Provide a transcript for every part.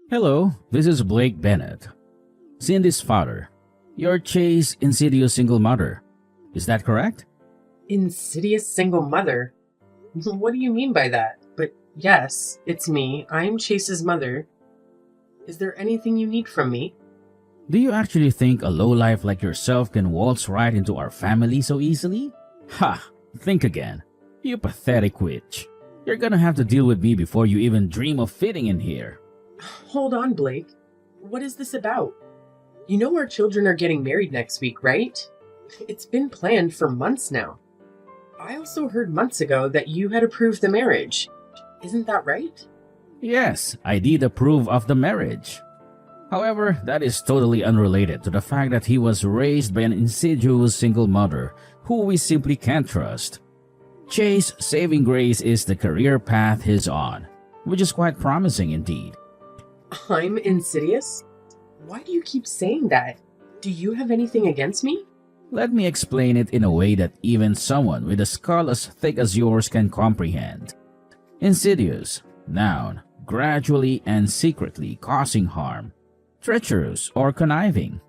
Hello, this is Blake Bennett, Cindy's father. Your Chase insidious single mother. Is that correct? Insidious single mother? What do you mean by that? But yes, it's me. I'm Chase's mother. Is there anything you need from me? Do you actually think a lowlife like yourself can waltz right into our family so easily? Ha! Think again. You pathetic witch. You're gonna have to deal with me before you even dream of fitting in here. Hold on, Blake. What is this about? You know our children are getting married next week, right? It's been planned for months now. I also heard months ago that you had approved the marriage. Isn't that right? Yes, I did approve of the marriage. However, that is totally unrelated to the fact that he was raised by an insidious single mother who we simply can't trust. Chase saving grace is the career path he's on, which is quite promising indeed. I'm insidious? Why do you keep saying that? Do you have anything against me? Let me explain it in a way that even someone with a skull as thick as yours can comprehend. Insidious, noun, gradually and secretly causing harm. Treacherous or conniving.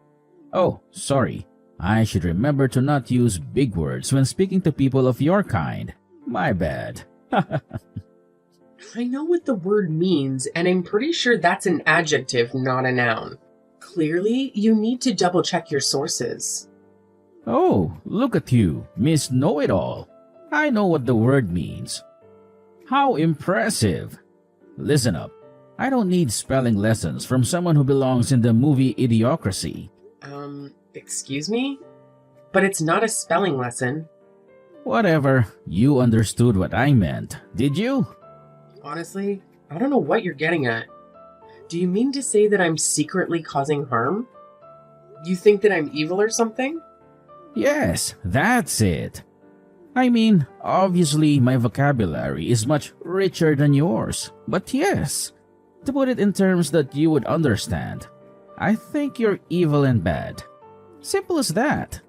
Oh, sorry. I should remember to not use big words when speaking to people of your kind. My bad. I know what the word means, and I'm pretty sure that's an adjective, not a noun. Clearly, you need to double check your sources. Oh, look at you, Miss Know-It-All. I know what the word means. How impressive. Listen up. I don't need spelling lessons from someone who belongs in the movie Idiocracy. Excuse me? But it's not a spelling lesson. Whatever, you understood what I meant, did you? Honestly, I don't know what you're getting at. Do you mean to say that I'm secretly causing harm? You think that I'm evil or something? Yes, that's it. I mean, obviously my vocabulary is much richer than yours, but yes, to put it in terms that you would understand, I think you're evil and bad. Simple as that.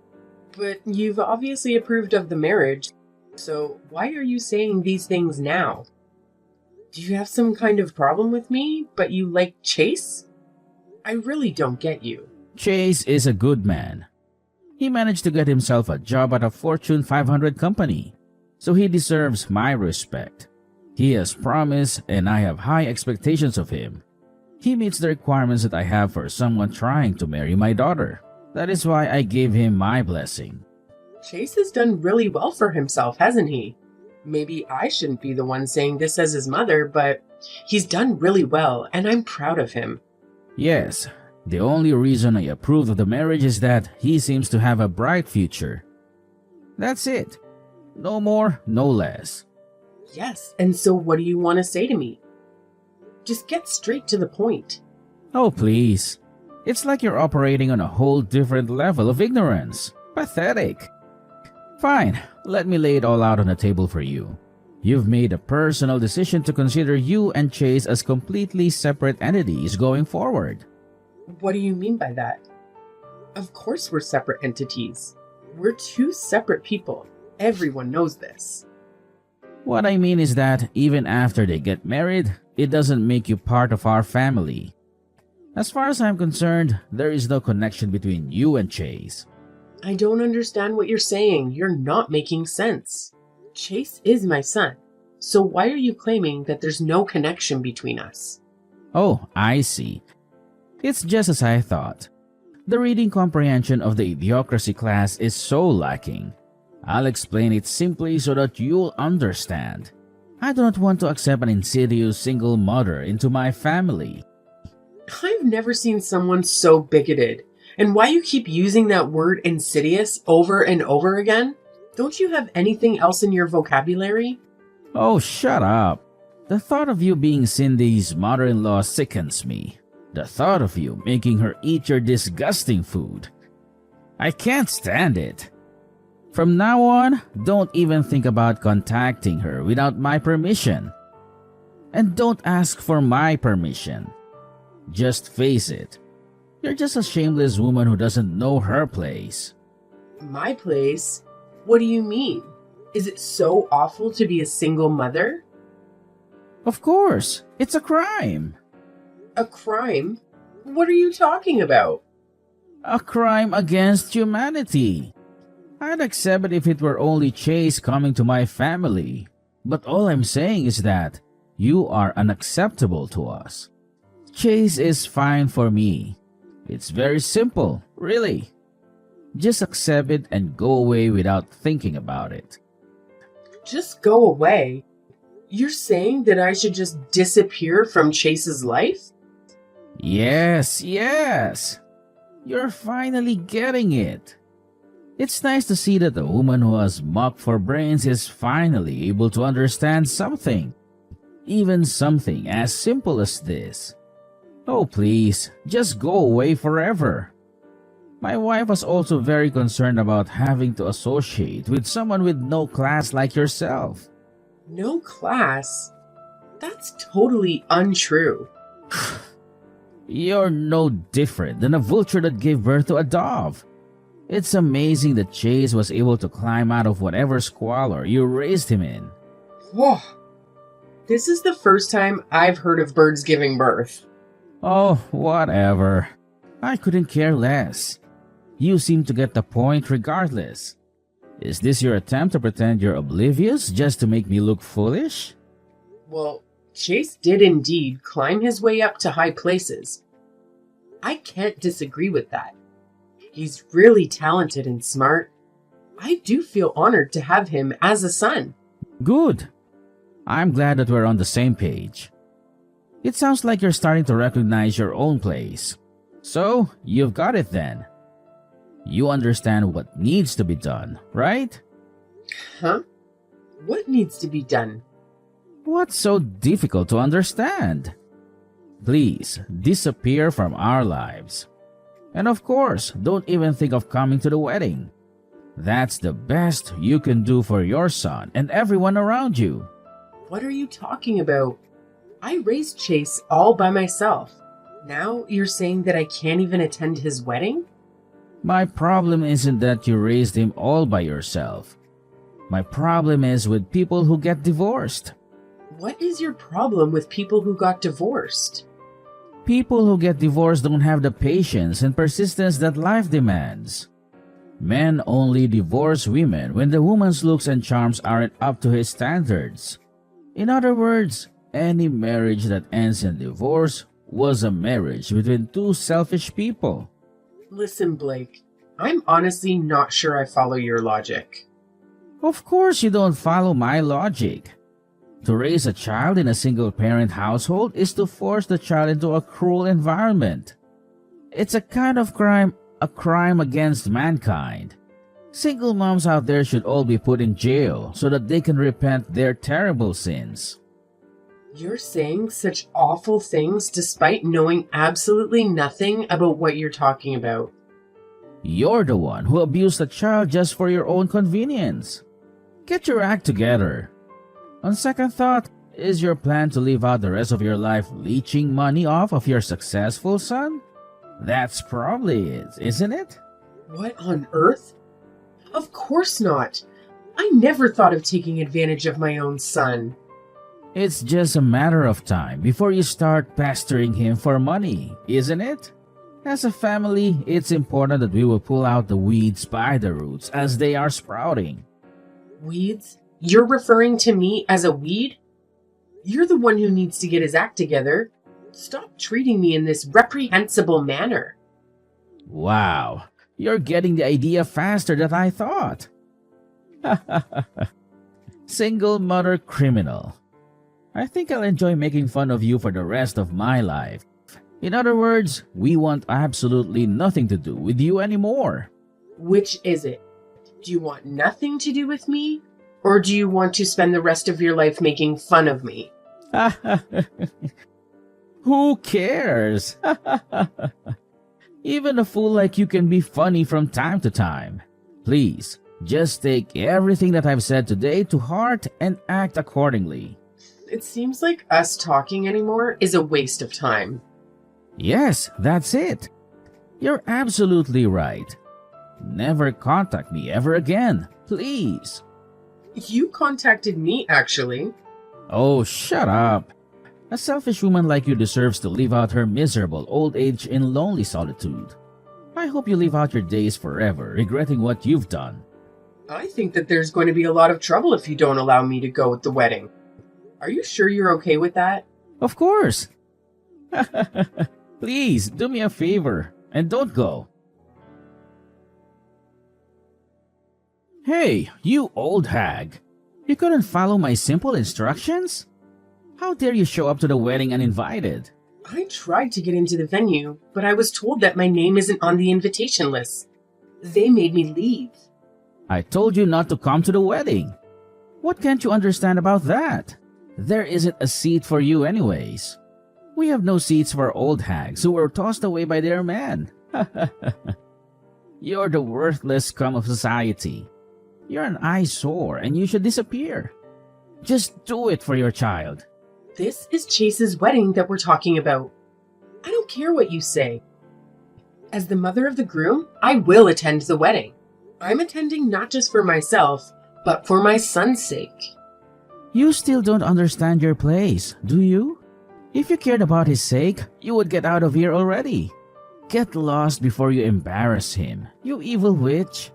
But you've obviously approved of the marriage, so why are you saying these things now? Do you have some kind of problem with me, but you like Chase? I really don't get you. Chase is a good man. He managed to get himself a job at a Fortune 500 company, so he deserves my respect. He has promise and I have high expectations of him. He meets the requirements that I have for someone trying to marry my daughter. That is why I gave him my blessing. Chase has done really well for himself, hasn't he? Maybe I shouldn't be the one saying this as his mother, but he's done really well and I'm proud of him. Yes, the only reason I approve of the marriage is that he seems to have a bright future. That's it. No more, no less. Yes, and so what do you want to say to me? Just get straight to the point. Oh, please. It's like you're operating on a whole different level of ignorance. Pathetic. Fine, let me lay it all out on the table for you. You've made a personal decision to consider you and Chase as completely separate entities going forward. What do you mean by that? Of course we're separate entities. We're two separate people. Everyone knows this. What I mean is that even after they get married, it doesn't make you part of our family. As far as I'm concerned, there is no connection between you and Chase. I don't understand what you're saying. You're not making sense. Chase is my son. So why are you claiming that there's no connection between us? Oh, I see. It's just as I thought. The reading comprehension of the Idiocracy class is so lacking. I'll explain it simply so that you'll understand. I do not want to accept an insidious single mother into my family. I've never seen someone so bigoted. And why you keep using that word insidious over and over again? Don't you have anything else in your vocabulary? Oh, shut up. The thought of you being Cindy's mother-in-law sickens me. The thought of you making her eat your disgusting food. I can't stand it. From now on, don't even think about contacting her without my permission. And don't ask for my permission. Just face it. You're just a shameless woman who doesn't know her place. My place? What do you mean? Is it so awful to be a single mother? Of course, it's a crime. A crime? What are you talking about? A crime against humanity. I'd accept it if it were only Chase coming to my family. But all I'm saying is that you are unacceptable to us. Chase is fine for me. It's very simple, really. Just accept it and go away without thinking about it. Just go away? You're saying that I should just disappear from Chase's life? Yes, yes. You're finally getting it. It's nice to see that a woman who has muck for brains is finally able to understand something. Even something as simple as this. Oh please, just go away forever. My wife was also very concerned about having to associate with someone with no class like yourself. No class? That's totally untrue. You're no different than a vulture that gave birth to a dove. It's amazing that Chase was able to climb out of whatever squalor you raised him in. Whoa. This is the first time I've heard of birds giving birth. Oh, whatever. I couldn't care less. You seem to get the point regardless. Is this your attempt to pretend you're oblivious just to make me look foolish? Well, Chase did indeed climb his way up to high places. I can't disagree with that. He's really talented and smart. I do feel honored to have him as a son. Good. I'm glad that we're on the same page. It sounds like you're starting to recognize your own place. So, you've got it then. You understand what needs to be done, right? Huh? What needs to be done? What's so difficult to understand? Please, disappear from our lives. And of course, don't even think of coming to the wedding. That's the best you can do for your son and everyone around you. What are you talking about? I raised Chase all by myself. Now you're saying that I can't even attend his wedding? My problem isn't that you raised him all by yourself. My problem is with people who get divorced. What is your problem with people who got divorced? People who get divorced don't have the patience and persistence that life demands. Men only divorce women when the woman's looks and charms aren't up to his standards. In other words, any marriage that ends in divorce was a marriage between two selfish people. Listen, Blake, I'm honestly not sure I follow your logic. Of course you don't follow my logic. To raise a child in a single-parent household is to force the child into a cruel environment. It's a kind of crime, a crime against mankind. Single moms out there should all be put in jail so that they can repent their terrible sins. You're saying such awful things despite knowing absolutely nothing about what you're talking about. You're the one who abused a child just for your own convenience. Get your act together. On second thought, is your plan to live out the rest of your life leeching money off of your successful son? That's probably it, isn't it? What on earth? Of course not. I never thought of taking advantage of my own son. It's just a matter of time before you start pestering him for money, isn't it? As a family, it's important that we will pull out the weeds by the roots as they are sprouting. Weeds? You're referring to me as a weed? You're the one who needs to get his act together. Stop treating me in this reprehensible manner. Wow, you're getting the idea faster than I thought. Single mother criminal. I think I'll enjoy making fun of you for the rest of my life. In other words, we want absolutely nothing to do with you anymore. Which is it? Do you want nothing to do with me? Or do you want to spend the rest of your life making fun of me? Who cares? Even a fool like you can be funny from time to time. Please, just take everything that I've said today to heart and act accordingly. It seems like us talking anymore is a waste of time. Yes, that's it. You're absolutely right. Never contact me ever again, please. You contacted me, actually. Oh, shut up. A selfish woman like you deserves to live out her miserable old age in lonely solitude. I hope you live out your days forever, regretting what you've done. I think that there's going to be a lot of trouble if you don't allow me to go at the wedding. Are you sure you're okay with that? Of course! Please, do me a favor, and don't go. Hey, you old hag! You couldn't follow my simple instructions? How dare you show up to the wedding uninvited? I tried to get into the venue, but I was told that my name isn't on the invitation list. They made me leave. I told you not to come to the wedding. What can't you understand about that? There isn't a seat for you anyways. We have no seats for old hags who were tossed away by their men. You're the worthless scum of society. You're an eyesore and you should disappear. Just do it for your child. This is Chase's wedding that we're talking about. I don't care what you say. As the mother of the groom, I will attend the wedding. I'm attending not just for myself, but for my son's sake. You still don't understand your place, do you? If you cared about his sake, you would get out of here already. Get lost before you embarrass him, you evil witch.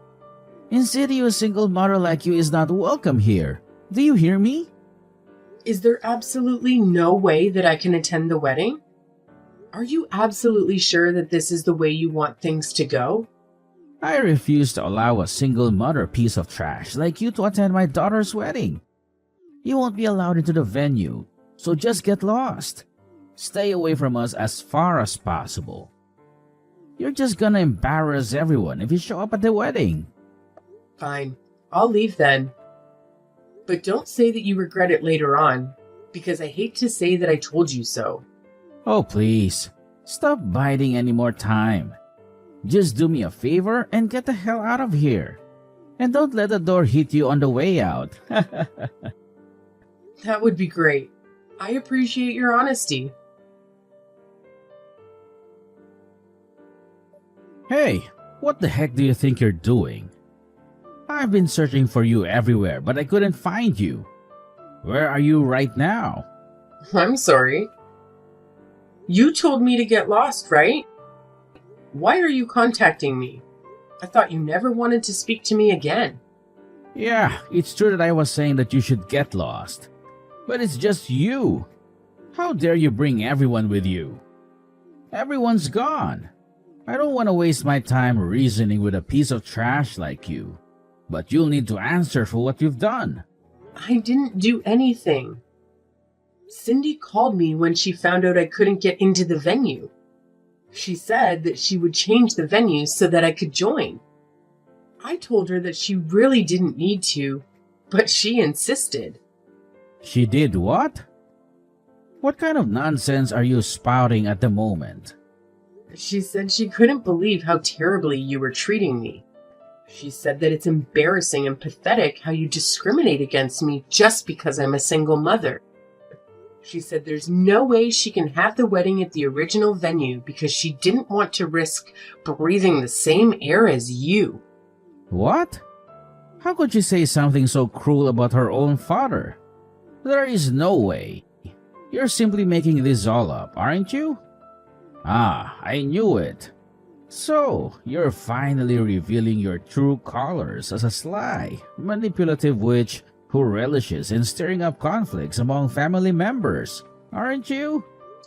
Insidious single mother like you is not welcome here. Do you hear me? Is there absolutely no way that I can attend the wedding? Are you absolutely sure that this is the way you want things to go? I refuse to allow a single mother piece of trash like you to attend my daughter's wedding. You won't be allowed into the venue, so just get lost. Stay away from us as far as possible. You're just gonna embarrass everyone if you show up at the wedding. Fine, I'll leave then. But don't say that you regret it later on, because I hate to say that I told you so. Oh please, stop biding any more time. Just do me a favor and get the hell out of here. And don't let the door hit you on the way out. That would be great. I appreciate your honesty. Hey, what the heck do you think you're doing? I've been searching for you everywhere, but I couldn't find you. Where are you right now? I'm sorry. You told me to get lost, right? Why are you contacting me? I thought you never wanted to speak to me again. Yeah, it's true that I was saying that you should get lost. But it's just you. How dare you bring everyone with you? Everyone's gone. I don't want to waste my time reasoning with a piece of trash like you. But you'll need to answer for what you've done. I didn't do anything. Cindy called me when she found out I couldn't get into the venue. She said that she would change the venue so that I could join. I told her that she really didn't need to, but she insisted. She did what? What kind of nonsense are you spouting at the moment? She said she couldn't believe how terribly you were treating me. She said that it's embarrassing and pathetic how you discriminate against me just because I'm a single mother. She said there's no way she can have the wedding at the original venue because she didn't want to risk breathing the same air as you. What? How could she say something so cruel about her own father? There is no way. You're simply making this all up, aren't you? Ah, I knew it. So, you're finally revealing your true colors as a sly, manipulative witch who relishes in stirring up conflicts among family members, aren't you?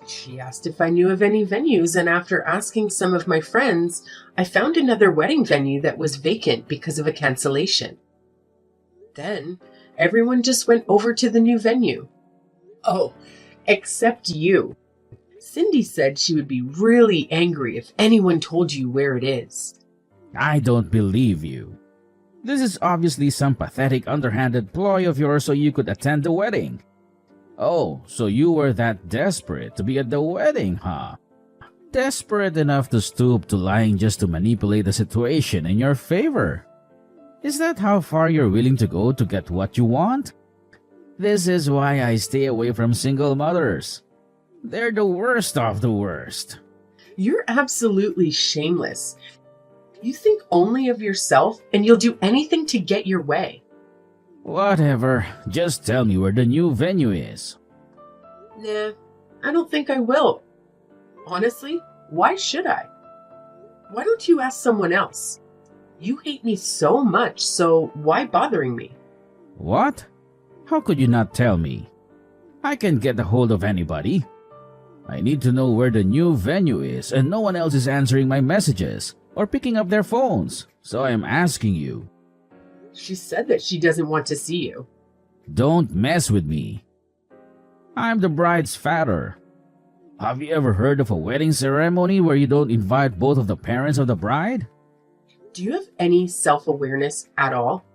She asked if I knew of any venues, and after asking some of my friends, I found another wedding venue that was vacant because of a cancellation. Then, everyone just went over to the new venue. Oh, except you. Cindy said she would be really angry if anyone told you where it is. I don't believe you. This is obviously some pathetic underhanded ploy of yours so you could attend the wedding. Oh, so you were that desperate to be at the wedding, huh? Desperate enough to stoop to lying just to manipulate the situation in your favor. Is that how far you're willing to go to get what you want? This is why I stay away from single mothers. They're the worst of the worst. You're absolutely shameless. You think only of yourself, and you'll do anything to get your way. Whatever, just tell me where the new venue is. Nah, I don't think I will. Honestly, why should I? Why don't you ask someone else? You hate me so much, so why bothering me? What? How could you not tell me? I can get a hold of anybody. I need to know where the new venue is, and no one else is answering my messages or picking up their phones, so I am asking you. She said that she doesn't want to see you. Don't mess with me. I'm the bride's father. Have you ever heard of a wedding ceremony where you don't invite both of the parents of the bride? Do you have any self-awareness at all?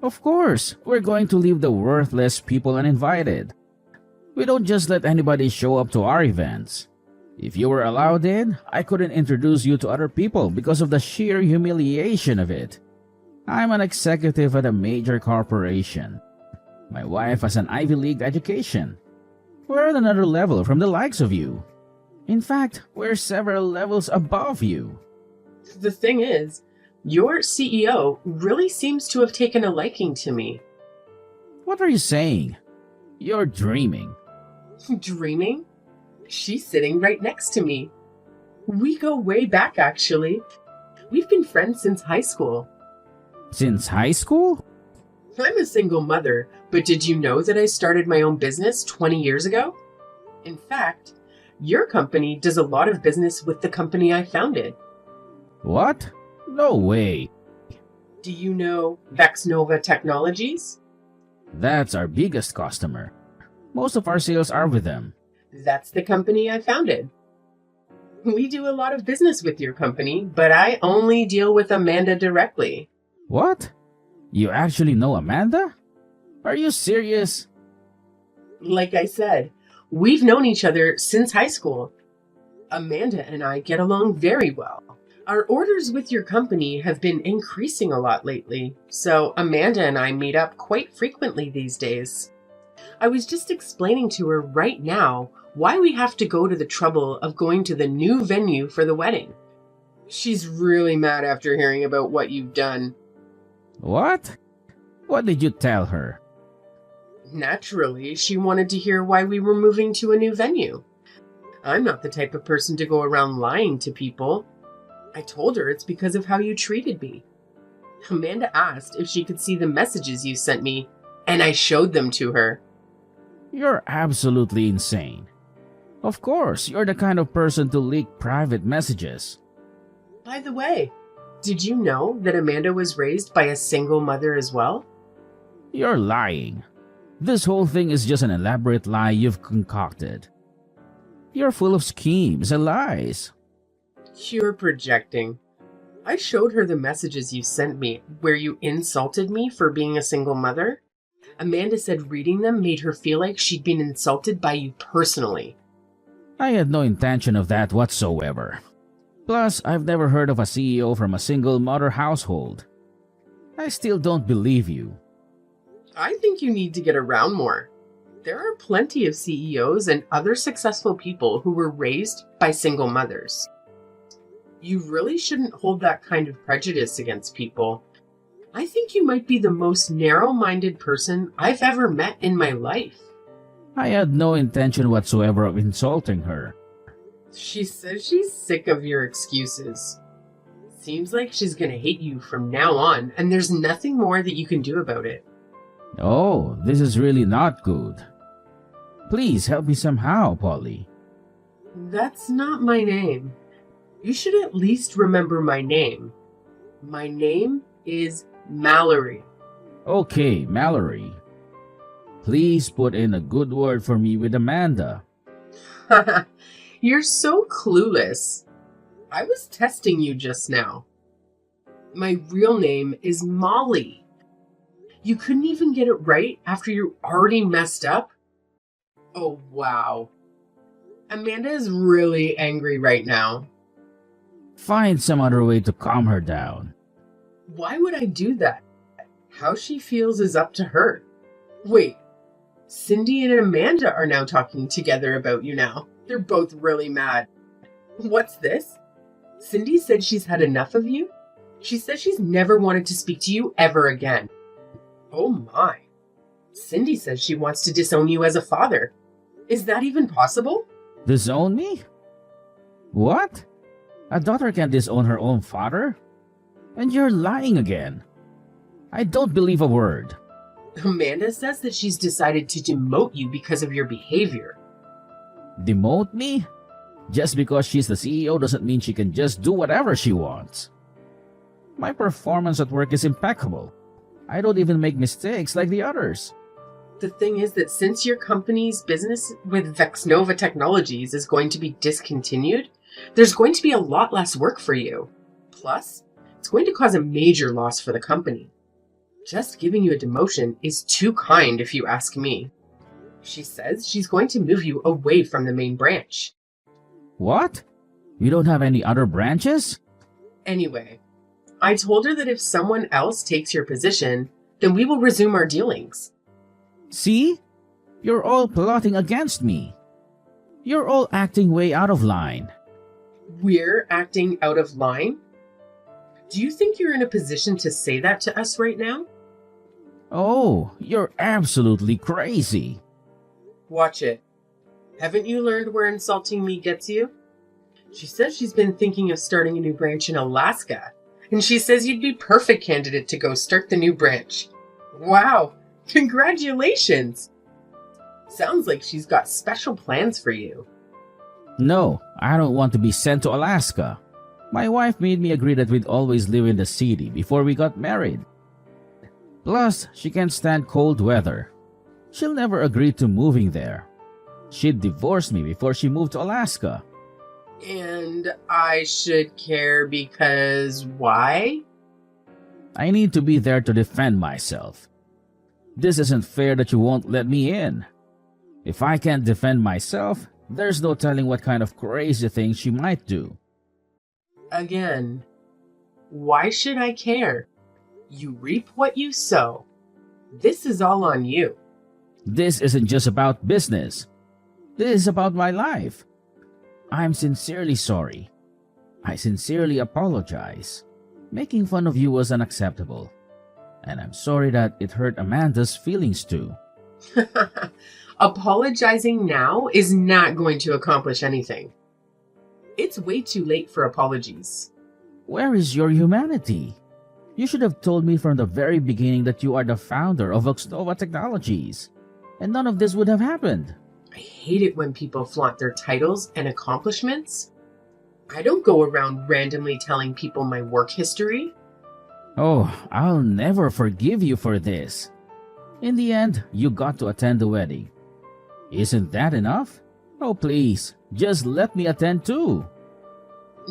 Of course, we're going to leave the worthless people uninvited. We don't just let anybody show up to our events. If you were allowed in, I couldn't introduce you to other people because of the sheer humiliation of it. I'm an executive at a major corporation. My wife has an Ivy League education. We're on another level from the likes of you. In fact, we're several levels above you. The thing is, your CEO really seems to have taken a liking to me. What are you saying? You're dreaming. Dreaming? She's sitting right next to me. We go way back, actually. We've been friends since high school. Since high school? I'm a single mother, but did you know that I started my own business 20 years ago? In fact, your company does a lot of business with the company I founded. What? No way. Do you know Vexnova Technologies? That's our biggest customer. Most of our sales are with them. That's the company I founded. We do a lot of business with your company, but I only deal with Amanda directly. What? You actually know Amanda? Are you serious? Like I said, we've known each other since high school. Amanda and I get along very well. Our orders with your company have been increasing a lot lately, so Amanda and I meet up quite frequently these days. I was just explaining to her right now why we have to go to the trouble of going to the new venue for the wedding. She's really mad after hearing about what you've done. What? What did you tell her? Naturally, she wanted to hear why we were moving to a new venue. I'm not the type of person to go around lying to people. I told her it's because of how you treated me. Amanda asked if she could see the messages you sent me, and I showed them to her. You're absolutely insane. Of course, you're the kind of person to leak private messages. By the way, did you know that Amanda was raised by a single mother as well? You're lying. This whole thing is just an elaborate lie you've concocted. You're full of schemes and lies. You're projecting. I showed her the messages you sent me where you insulted me for being a single mother. Amanda said reading them made her feel like she'd been insulted by you personally. I had no intention of that whatsoever. Plus, I've never heard of a CEO from a single mother household. I still don't believe you. I think you need to get around more. There are plenty of CEOs and other successful people who were raised by single mothers. You really shouldn't hold that kind of prejudice against people. I think you might be the most narrow-minded person I've ever met in my life. I had no intention whatsoever of insulting her. She says she's sick of your excuses. Seems like she's gonna hate you from now on, and there's nothing more that you can do about it. Oh, this is really not good. Please help me somehow, Polly. That's not my name. You should at least remember my name. My name is Mallory. Okay, Mallory. Please put in a good word for me with Amanda. You're so clueless. I was testing you just now. My real name is Molly. You couldn't even get it right after you already messed up? Oh, wow. Amanda is really angry right now. Find some other way to calm her down. Why would I do that? How she feels is up to her. Wait, Cindy and Amanda are now talking together about you now. They're both really mad. What's this? Cindy said she's had enough of you? She says she's never wanted to speak to you ever again. Oh my. Cindy says she wants to disown you as a father. Is that even possible? Disown me? What? A daughter can't disown her own father? And you're lying again. I don't believe a word. Amanda says that she's decided to demote you because of your behavior. Demote me? Just because she's the CEO doesn't mean she can just do whatever she wants. My performance at work is impeccable. I don't even make mistakes like the others. The thing is that since your company's business with Vexnova Technologies is going to be discontinued, there's going to be a lot less work for you. Plus, it's going to cause a major loss for the company. Just giving you a demotion is too kind if you ask me. She says she's going to move you away from the main branch. What? You don't have any other branches? Anyway, I told her that if someone else takes your position, then we will resume our dealings. See? You're all plotting against me. You're all acting way out of line. We're acting out of line? Do you think you're in a position to say that to us right now? Oh, you're absolutely crazy. Watch it. Haven't you learned where insulting me gets you? She says she's been thinking of starting a new branch in Alaska, and she says you'd be perfect candidate to go start the new branch. Wow, congratulations! Sounds like she's got special plans for you. No, I don't want to be sent to Alaska. My wife made me agree that we'd always live in the city before we got married. Plus, she can't stand cold weather. She'll never agree to moving there. She'd divorce me before she moved to Alaska. And I should care because why? I need to be there to defend myself. This isn't fair that you won't let me in. If I can't defend myself, there's no telling what kind of crazy things she might do. Again, why should I care? You reap what you sow. This is all on you. This isn't just about business. This is about my life. I'm sincerely sorry. I sincerely apologize. Making fun of you was unacceptable. And I'm sorry that it hurt Amanda's feelings too. Apologizing now is not going to accomplish anything. It's way too late for apologies. Where is your humanity? You should have told me from the very beginning that you are the founder of Vexnova Technologies, and none of this would have happened. I hate it when people flaunt their titles and accomplishments. I don't go around randomly telling people my work history. Oh, I'll never forgive you for this. In the end, you got to attend the wedding. Isn't that enough? Oh, please, just let me attend too.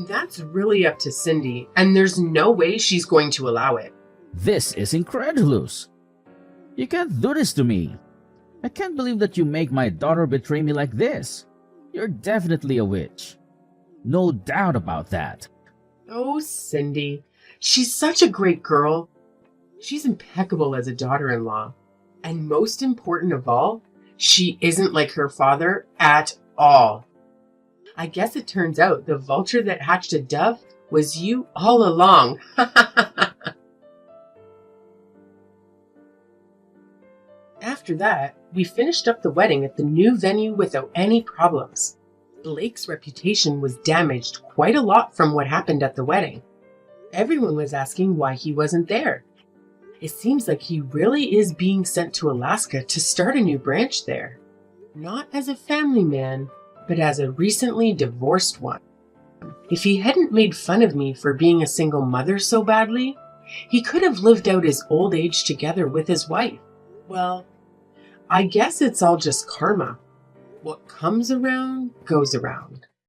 That's really up to Cindy, and there's no way she's going to allow it. This is incredulous. You can't do this to me. I can't believe that you make my daughter betray me like this. You're definitely a witch. No doubt about that. Oh, Cindy. She's such a great girl. She's impeccable as a daughter-in-law. And most important of all, she isn't like her father at all. I guess it turns out the vulture that hatched a dove was you all along. After that, we finished up the wedding at the new venue without any problems. Blake's reputation was damaged quite a lot from what happened at the wedding. Everyone was asking why he wasn't there. It seems like he really is being sent to Alaska to start a new branch there. Not as a family man, but as a recently divorced one. If he hadn't made fun of me for being a single mother so badly, he could have lived out his old age together with his wife. Well, I guess it's all just karma. What comes around goes around.